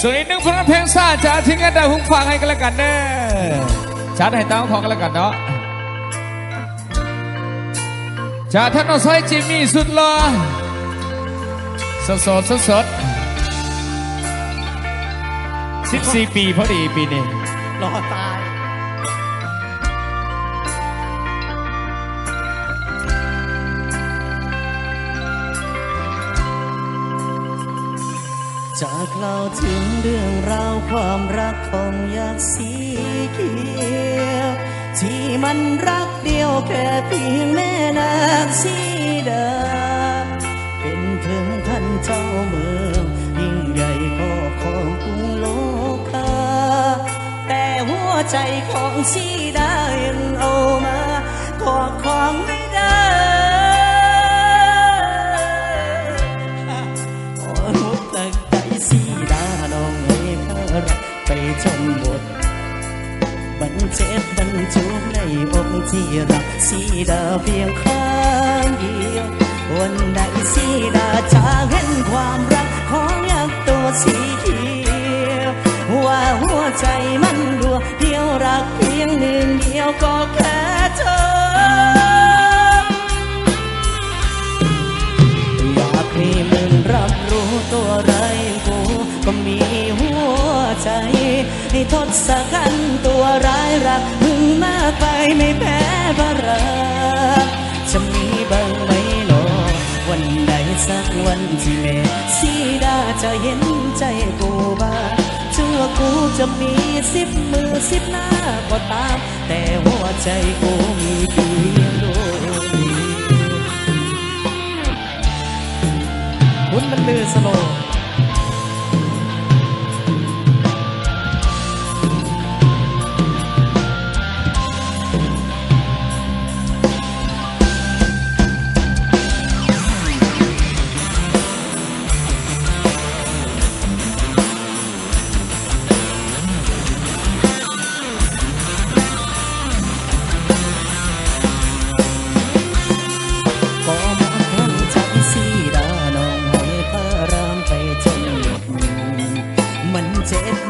ส่วนอีกหนึ่งผลงานเพลงซ่าจะทิ้งกันได้หุ้งฟังให้กันแล้วกันเด้อชาร์ดให้ตั้งของกันแล้วกันเนาะจากท่านน้องซอยจิมมี่สุดหล่อสด14 ปีพอดีปีนี้รอตายจากเล่าถึงเรื่องราวความรักของยักษ์สีเขียวที่มันรักเดียวแค่เพียงแม่นางสีดาเป็นถึงท่านเจ้าเมืองยิ่งใหญ่ก็ของกรุงโลกาแต่หัวใจของสีดายังเอามาขอของไม่ได้สีดาน้องให้พระรักไปจนหมดบรรเจ็บบรรจุในอกที่รักสีดาเพียงข้างเดียววันใดสีดาจะเห็นความรักของยักษ์ตัวสีเขียวว่าหัวใจมันดวงเดียวรักเพียงหนึ่งเดียวก็แค่เธออยากให้มึงรับรู้ตัวไรกูก็มีหัวใจให้ทศกัณฐ์ตัวร้ายรักมึงมากไปไม่แพ้พระรักจะมีบ้างไหมหนอวันใดสักวันที่แม่สีดาจะเห็นใจกูบ้างเชื่อกูจะมี10 มือ10 หน้าก็ตามแต่หัวใจกูมีเพียงดวงคุณมันลือสโล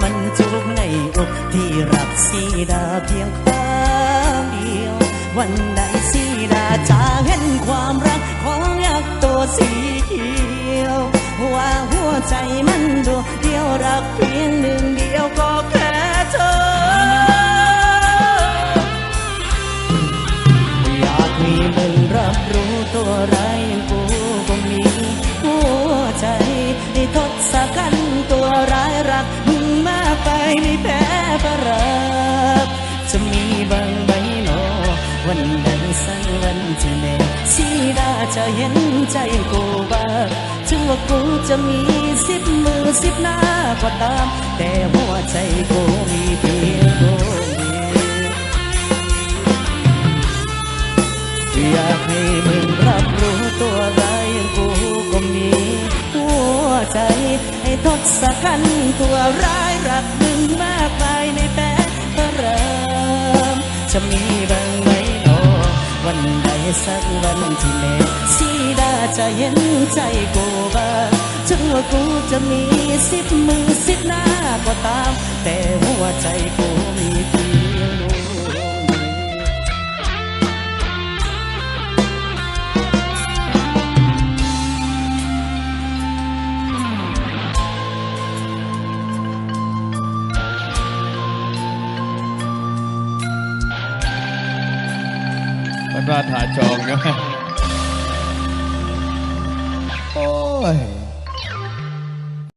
มันจุกในอกที่รักสีดาเพียงข้างเดียววันใดสีดาจะเห็นความรักของยักษ์ตัวสีเขียวว่าหัวใจมันดวงเดียวรักเพียงหนึ่งเดียวก็แค่เธออยากให้มึงรับรู้ตัวไรกูก็มีหัวใจให้ทศกัณฐ์ตัวร้ายรักไปไม่แพ้พระรักจะมีบ้างไหมหนอวันใดสักวันที่แม่สีดาจะเห็นใจกูบ้างถึงว่ากูจะมี10 มือ10 หน้าก็ตามแต่หัวใจกูมีเพียงดวงเดียวอยากให้มึงรับรู้ตัวได้กูก็มีหัวใจให้ทศกัณฐ์ตัวร้ายรักมึงมากไปในแพ้พระรามจะมีบ้างไหมหนอวันใดสักวันที่แม่สีดาจะเห็นใจกูบ้างถึงว่ากูจะมี10 มือ10 หน้าก็ตามแต่หัวใจกูมีเพียงดวงมันว่าถาจองเนาะโอ้ย